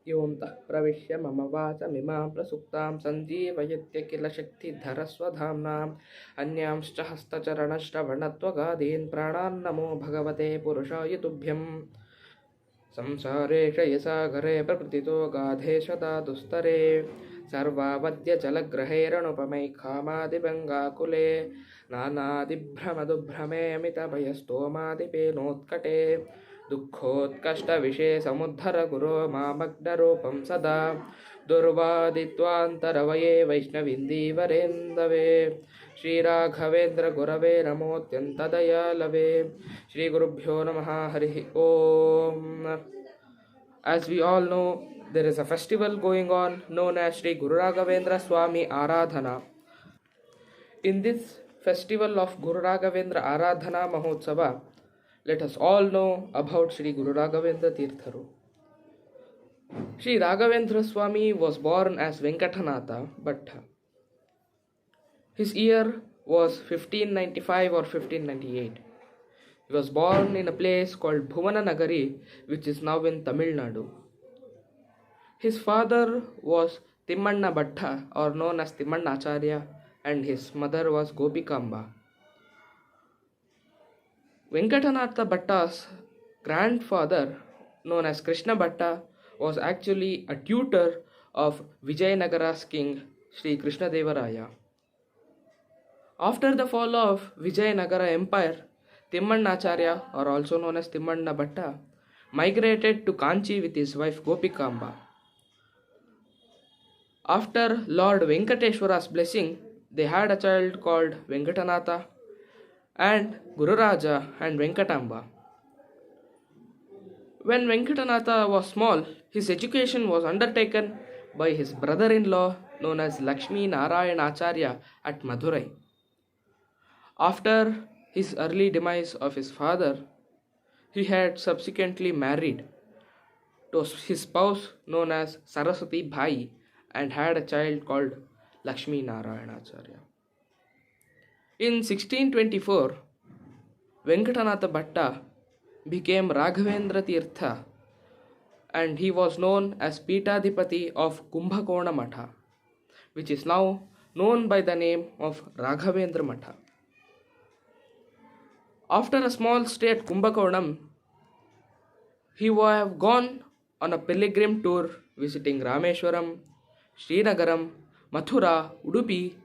योऽन्तः प्रविश्य मम वाचमिमां प्रसुप्तां सञ्जीवयत्य किल शक्तिधरस्वधाम्नाम् अन्यांश्च हस्तचरणश्रवणत्वगादीन् प्राणान्नमो भगवते पुरुषाय तुभ्यम् संसारे क्षयसागरे प्रकृतितो गाधे शता दुस्तरे सर्वावद्यजलग्रहेरणुपमैखामादिभङ्गाकुले नानादिभ्रमदुभ्रमे अमितभयस्तोमादिपेनोत्कटे दुःखोत्कष्टविषे समुद्धर गुरो मामग्नरूपं सदा दुर्वादित्वान्तरवये वैष्णविन्दीवरेन्दवे श्रीराघवेन्द्र गुरवे नमोऽत्यन्तदयालवे श्रीगुरुभ्यो नमः हरिः ओम. As we all know, there is a festival going on known as Sri Guru Ragavendra Swami Aradhana. In this festival of Guru Ragavendra Aradhana Mahotsava, let us all know about Sri Guru Ragavendra Tirtharu. Sri Ragavendra Swami was born as Venkatanatha Bhatta. His year was 1595 or 1598. He was born in a place called Bhuvana Nagari, which is now in Tamil Nadu. His father was Timmanna Bhatta, or known as Timmannacharya, and his mother was Gopikamba. Venkatanatha Bhatta's grandfather, known as Krishna Bhatta, was actually a tutor of Vijayanagara's king, Sri Krishnadevaraya. After the fall of Vijayanagara Empire, Timmannacharya, or also known as Timmanna Bhatta, migrated to Kanchi with his wife Gopikamba. After Lord Venkateshwara's blessing, they had a child called Venkatanatha and Guru Raja and Venkatamba. When Venkatanatha was small, his education was undertaken by his brother-in-law known as Lakshmi Narayana Acharya at Madurai. After his early demise of his father, he had subsequently married to his spouse known as Saraswati Bhai and had a child called Lakshmi Narayana Acharya. In 1624, Venkatanatha Bhatta became Ragavendra Tirtha and he was known as Pitadhipati of Kumbhakona Matha, which is now known by the name of Raghavendra Matha. After a small stay at Kumbhakonam, he would have gone on a pilgrim tour visiting Rameshwaram, Srinaгаram, Mathura, Udupi,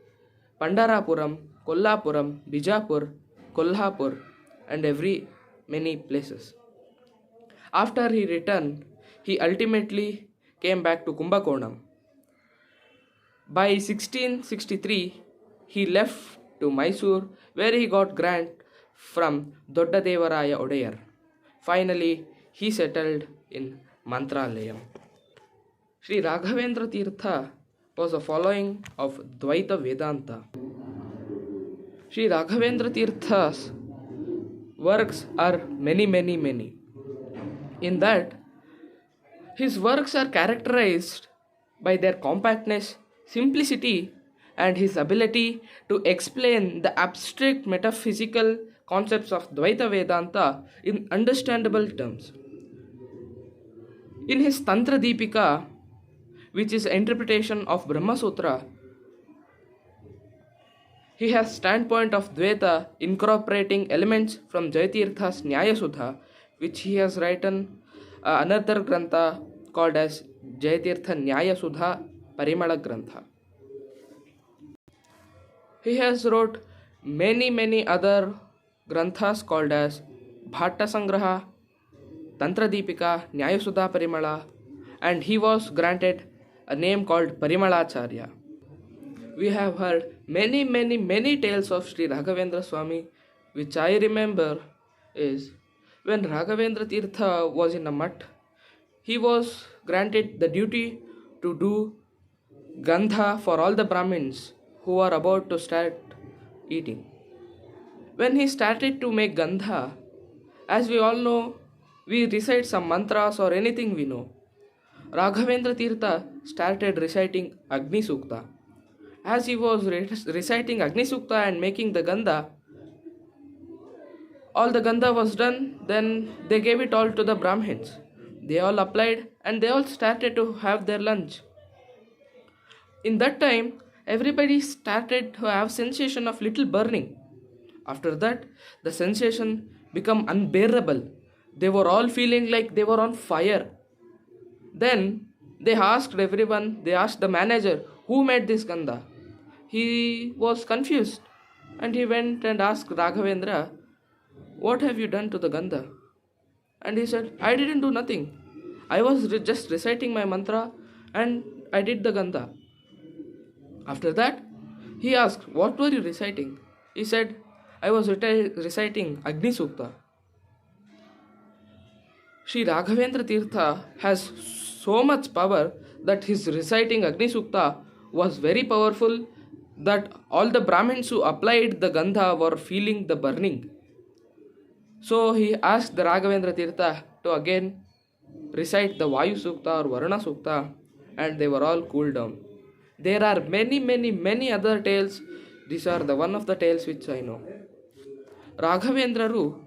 Pandarapuram, Kollapuram, Bijapur, Kolhapur, and many places. After he returned, he ultimately came back to Kumbhakonam. By 1663, he left to Mysore, where he got grant from Doddadevaraya Odayar. Finally, he settled in Mantralayam. Sri Raghavendra Tirtha was a following of Dvaita Vedanta. Sri Raghavendra Tirtha's works are many. In that, his works are characterized by their compactness, simplicity, and his ability to explain the abstract metaphysical concepts of Dvaita Vedanta in understandable terms. In his Tantra Deepika, which is an interpretation of Brahma Sutra, he has standpoint of Dvaita incorporating elements from Jayatirtha's Nyaya Sudha, which he has written another grantha called as Jayatirtha Nyaya Sudha Parimala Grantha. He has wrote many other granthas called as Bhatta Sangraha, Tantra Deepika, Nyaya Sudha Parimala, and he was granted a name called Parimalacharya. We have heard many tales of Sri Raghavendra Swami, which I remember is when Raghavendra Tirtha was in a mutt, he was granted the duty to do Gandha for all the Brahmins who are about to start eating. When he started to make Gandha, as we all know, we recite some mantras or anything we know. Raghavendra Tirtha started reciting Agni Sukta. As he was reciting Agni Sukta and making the Gandha, all the Gandha was done, then they gave it all to the Brahmins. They all applied and they all started to have their lunch. In that time, everybody started to have sensation of little burning. After that, the sensation become unbearable. They were all feeling like they were on fire. Then they asked everyone, they asked the manager, who made this ganda? He was confused and he went and asked Raghavendra, what have you done to the ganda? And he said, I didn't do nothing. I was just reciting my mantra and I did the ganda. After that, he asked, what were you reciting? He said, I was reciting Agni Sukta. Sri Raghavendra Tirtha has so much power that his reciting Agni Sukta was very powerful, that all the Brahmins who applied the Gandha were feeling the burning. So he asked the Raghavendra Tirtha to again recite the Vayu Sukta or Varuna Sukta, and they were all cooled down. There are many other tales. These are the one of the tales which I know. Raghavendraru,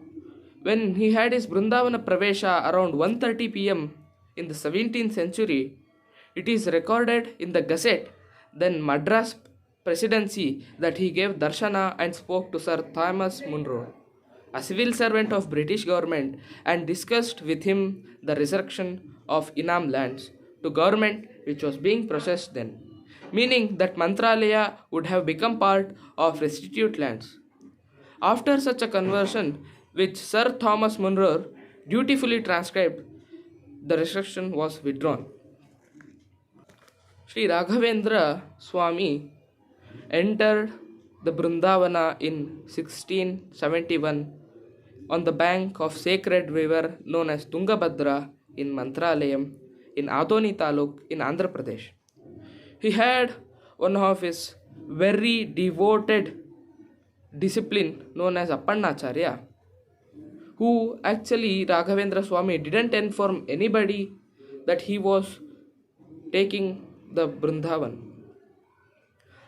when he had his Vrindavana Pravesha around 1:30 p.m. in the 17th century, it is recorded in the Gazette, then Madras Presidency, that he gave darshana and spoke to Sir Thomas Munro, a civil servant of British government, and discussed with him the resurrection of Inam lands to government which was being processed then, meaning that Mantralaya would have become part of restitute lands. After such a conversion, which Sir Thomas Munro dutifully transcribed, the restriction was withdrawn. Sri Raghavendra Swami entered the Brindavana in 1671 on the bank of sacred river known as Tungabhadra in Mantralayam in Adoni Taluk in Andhra Pradesh. He had one of his very devoted discipline known as Appannacharya, who actually Raghavendra Swami didn't inform anybody that he was taking the Brindavan.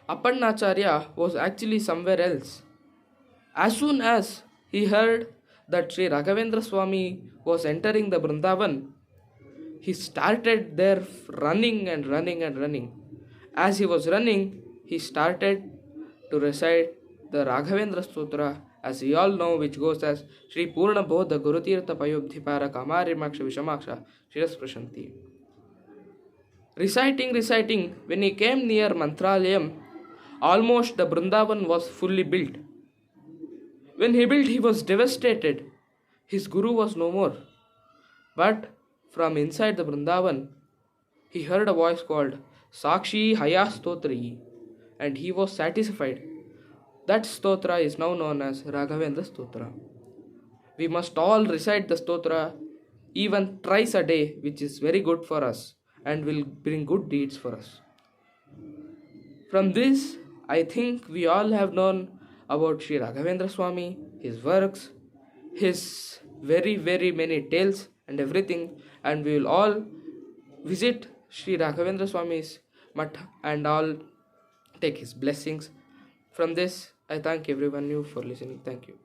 Appannacharya was actually somewhere else. As soon as he heard that Sri Raghavendra Swami was entering the Brindavan, he started there running and running. As he was running, he started to recite the Raghavendra Stotra, as we all know, which goes as Sri Purna Bodha Gurutirtha Payobdhipara Kamarimaksha Vishamaksha Shirasprashanti. Reciting, when he came near Mantralayam, almost the Brindavan was fully built. When he built, he was devastated. His Guru was no more. But from inside the Brindavan, he heard a voice called Sakshi Haya Stotri, and he was satisfied. That stotra is now known as Raghavendra Stotra. We must all recite the stotra even thrice a day, which is very good for us and will bring good deeds for us. From this, I think we all have known about Sri Raghavendra Swami, his works, his very many tales and everything, and we will all visit Sri Raghavendra Swami's Matha and all take his blessings. From this, I thank everyone you for listening. Thank you.